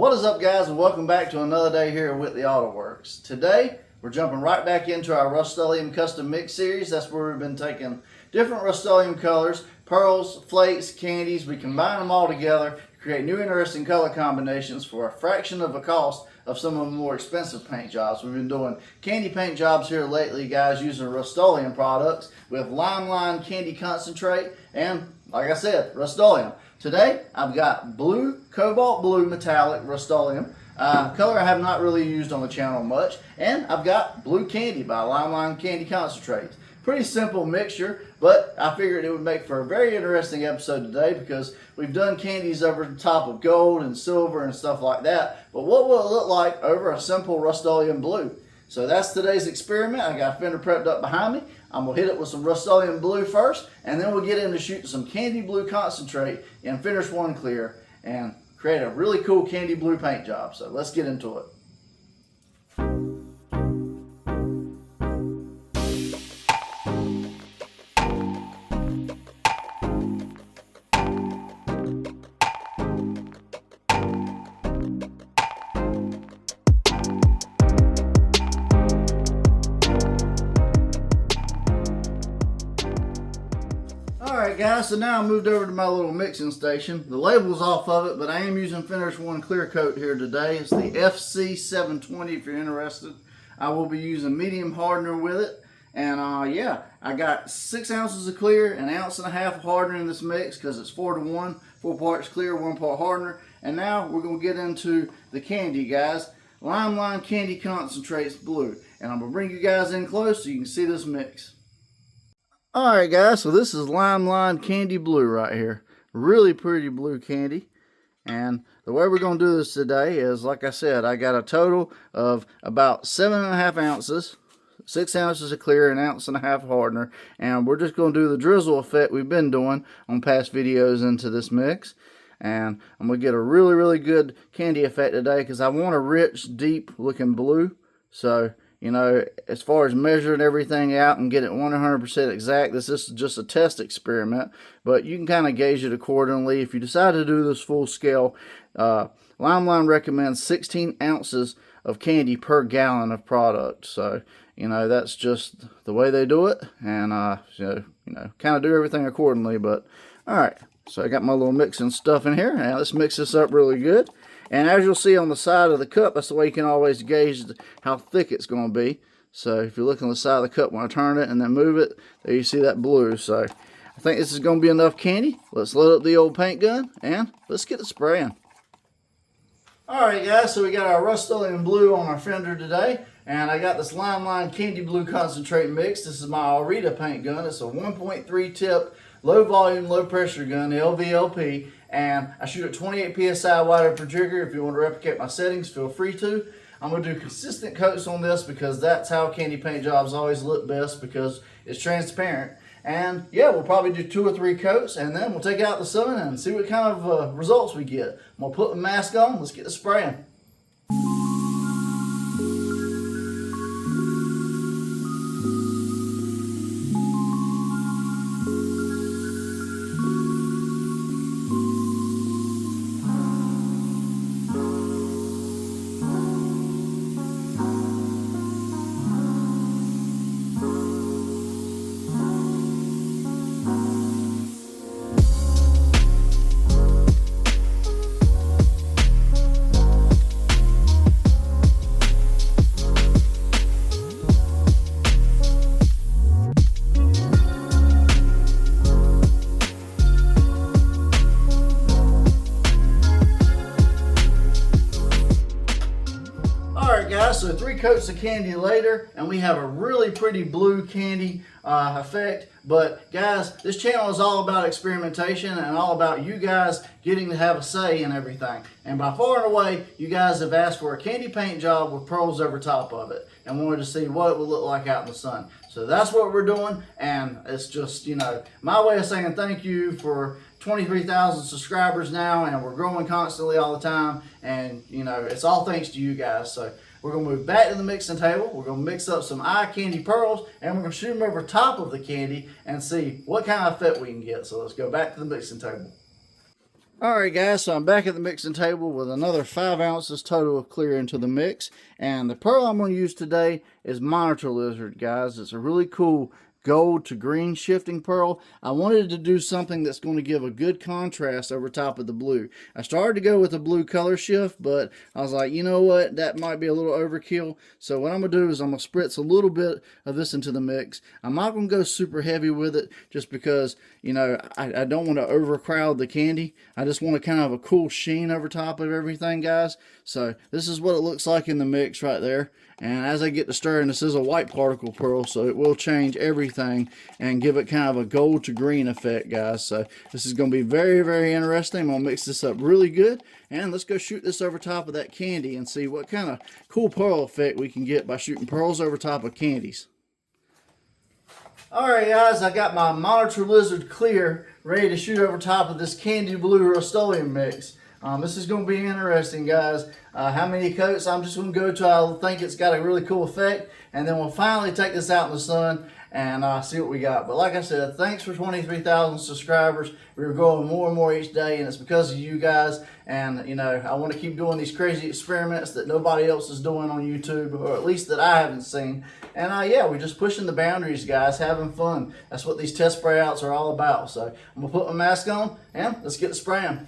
What is up, guys, and welcome back to another day here at Whitley Auto Works. Today we're jumping right back into our Rust-Oleum custom mix series. That's where we've been taking different Rust-Oleum colors, pearls, flakes, candies. We combine them all together to create new interesting color combinations for a fraction of the cost of some of the more expensive paint jobs. We've been doing candy paint jobs here lately, guys, using Rust-Oleum products with Limelight candy concentrate and, like I said, Rust-Oleum. Today I've got blue, cobalt blue metallic Rust-Oleum, color I have not really used on the channel much, and I've got blue candy by Limelight Candy Concentrate. Pretty simple mixture, but I figured it would make for a very interesting episode today because we've done candies over the top of gold and silver and stuff like that, but what will it look like over a simple Rust-Oleum blue? So that's today's experiment. I got a fender prepped up behind me. I'm going to hit it with some Rust-Oleum blue first, and then we'll get into shooting some candy blue concentrate in Finish One Clear and create a really cool candy blue paint job. So let's get into it. Alright guys, so now I moved over to my little mixing station. The label's off of it, but I am using Finish One Clear Coat here today. It's the FC720 if you're interested. I will be using medium hardener with it. And yeah, I got 6 ounces of clear, 1.5 ounces of hardener in this mix because it's 4 to 1. 4 parts clear, 1 part hardener. And now we're going to get into the candy, guys. Limelight Candy Concentrates Blue. And I'm going to bring you guys in close so you can see this mix. Alright guys, so this is Limelight Candy Blue right here. Really pretty blue candy. And the way we're going to do this today is, like I said, I got a total of about 7.5 ounces. 6 ounces of clear, 1.5 ounces hardener. And we're just going to do the drizzle effect we've been doing on past videos into this mix. And I'm going to get a really good candy effect today because I want a rich, deep looking blue. So, you know, as far as measuring everything out and get it 100% exact, this is just a test experiment, but you can kind of gauge it accordingly. If you decide to do this full scale, Limelight recommends 16 ounces of candy per gallon of product. So, you know, that's just the way they do it, and so, you know, kind of do everything accordingly. But all right, so I got my little mixing stuff in here. Now let's mix this up really good. And as you'll see on the side of the cup, that's the way you can always gauge how thick it's going to be. So if you look on the side of the cup when I turn it and then move it, there you see that blue. So I think this is going to be enough candy. Let's load up the old paint gun and let's get it spraying. Alright guys, so we got our Rust-Oleum blue on our fender today. And I got this Limelight Candy Blue Concentrate mix. This is my Alrita paint gun. It's a 1.3 tip, low volume, low pressure gun, LVLP. And I shoot at 28 psi water per trigger. If you want to replicate my settings, feel free to. I'm going to do consistent coats on this because that's how candy paint jobs always look best because it's transparent. And yeah, we'll probably do 2 or 3 coats and then we'll take it out in the sun and see what kind of results we get. I'm going to put the mask on. Let's get the spraying. So 3 coats of candy later, and we have a really pretty blue candy effect. But guys, this channel is all about experimentation and all about you guys getting to have a say in everything. And by far and away, you guys have asked for a candy paint job with pearls over top of it and wanted to see what it would look like out in the sun. So that's what we're doing, and it's just, you know, my way of saying thank you for 23,000 subscribers now, and we're growing constantly all the time, and you know, it's all thanks to you guys. So we're going to move back to the mixing table. We're going to mix up some eye candy pearls, and we're going to shoot them over top of the candy and see what kind of effect we can get. So let's go back to the mixing table. Alright guys, so I'm back at the mixing table with another 5 ounces total of clear into the mix. And the pearl I'm going to use today is Monitor Lizard, guys. It's a really cool gold to green shifting pearl. I wanted to do something that's going to give a good contrast over top of the blue. I started to go with the blue color shift, but I was like, you know what, that might be a little overkill. So what I'm going to do is I'm going to spritz a little bit of this into the mix. I'm not going to go super heavy with it just because, you know, I don't want to overcrowd the candy. I just want to kind of have a cool sheen over top of everything, guys. So this is what it looks like in the mix right there. And as I get to stirring, this is a white particle pearl, so it will change everything and give it kind of a gold to green effect, guys. So this is going to be very, very interesting. I'm going to mix this up really good. And let's go shoot this over top of that candy and see what kind of cool pearl effect we can get by shooting pearls over top of candies. Alright guys, I got my Monitor Lizard Clear ready to shoot over top of this candy blue Rust-Oleum mix. This is going to be interesting, guys. How many coats? I'm just going to go to, I think it's got a really cool effect, and then we'll finally take this out in the sun and see what we got. But like I said, thanks for 23,000 subscribers. We're growing more and more each day, and it's because of you guys. And you know, I want to keep doing these crazy experiments that nobody else is doing on YouTube, or at least that I haven't seen. And yeah, we're just pushing the boundaries, guys, having fun. That's what these test spray outs are all about. So I'm gonna put my mask on and let's get to spraying.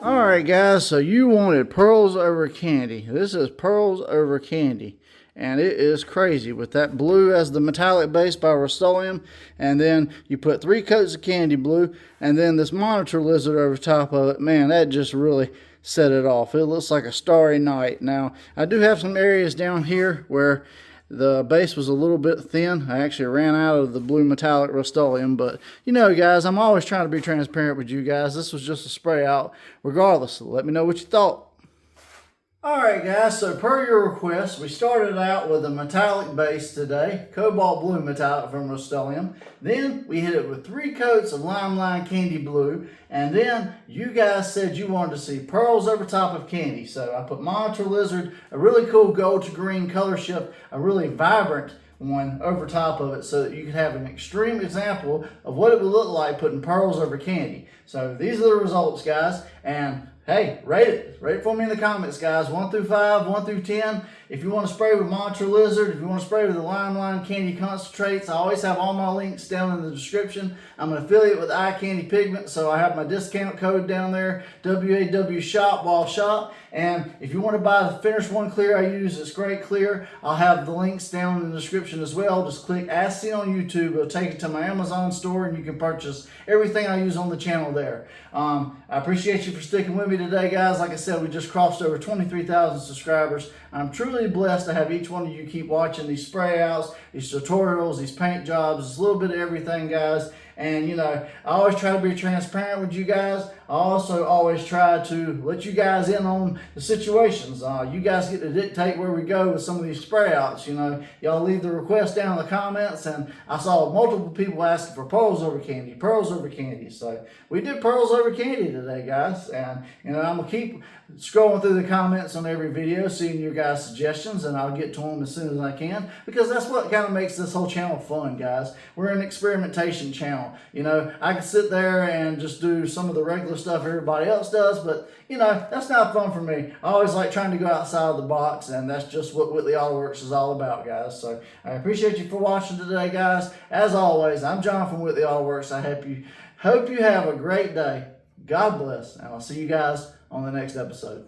Alright guys, so you wanted pearls over candy. This is pearls over candy. And it is crazy with that blue as the metallic base by Rust-Oleum. And then you put 3 coats of candy blue and then this Monitor Lizard over top of it. Man, that just really set it off. It looks like a starry night. Now, I do have some areas down here where the base was a little bit thin. I actually ran out of the blue metallic Rust-Oleum, but you know guys, I'm always trying to be transparent with you guys. This was just a spray out. Regardless, let me know what you thought. Alright guys, so per your request, we started out with a metallic base today, cobalt blue metallic from Rust-Oleum. Then we hit it with 3 coats of limelight candy blue, and then you guys said you wanted to see pearls over top of candy. So I put monitor lizard, a really cool gold to green color shift, a really vibrant one over top of it, so that you could have an extreme example of what it would look like putting pearls over candy. So these are the results, guys, and hey, rate it. Rate it for me in the comments, guys. 1 through 5, 1 through 10. If you want to spray with Monitor Lizard, if you want to spray with the Limelight Candy Concentrates, I always have all my links down in the description. I'm an affiliate with Eye Candy Pigment, so I have my discount code down there, WAW Shop while shop. And if you want to buy the Finish One Clear I use, it's great clear. I'll have the links down in the description as well. Just click As Seen on YouTube. It'll take you to my Amazon store, and you can purchase everything I use on the channel there. I appreciate you for sticking with me today, guys. Like I said, we just crossed over 23,000 subscribers. I'm truly blessed to have each one of you keep watching these spray outs, these tutorials, these paint jobs. It's a little bit of everything, guys. And, you know, I always try to be transparent with you guys. I also always try to let you guys in on the situations. You guys get to dictate where we go with some of these spray outs. You know, y'all leave the request down in the comments, and I saw multiple people asking for pearls over candy, pearls over candy. So we did pearls over candy today, guys. And, you know, I'm going to keep scrolling through the comments on every video, seeing your guys' suggestions, and I'll get to them as soon as I can, because that's what kind of makes this whole channel fun, guys. We're an experimentation channel. You know, I can sit there and just do some of the regular stuff everybody else does, but, you know, that's not fun for me. I always like trying to go outside of the box, and that's just what Whitley Auto Works is all about, guys. So I appreciate you for watching today, guys. As always, I'm John from Whitley Auto Works. I hope you have a great day. God bless, and I'll see you guys on the next episode.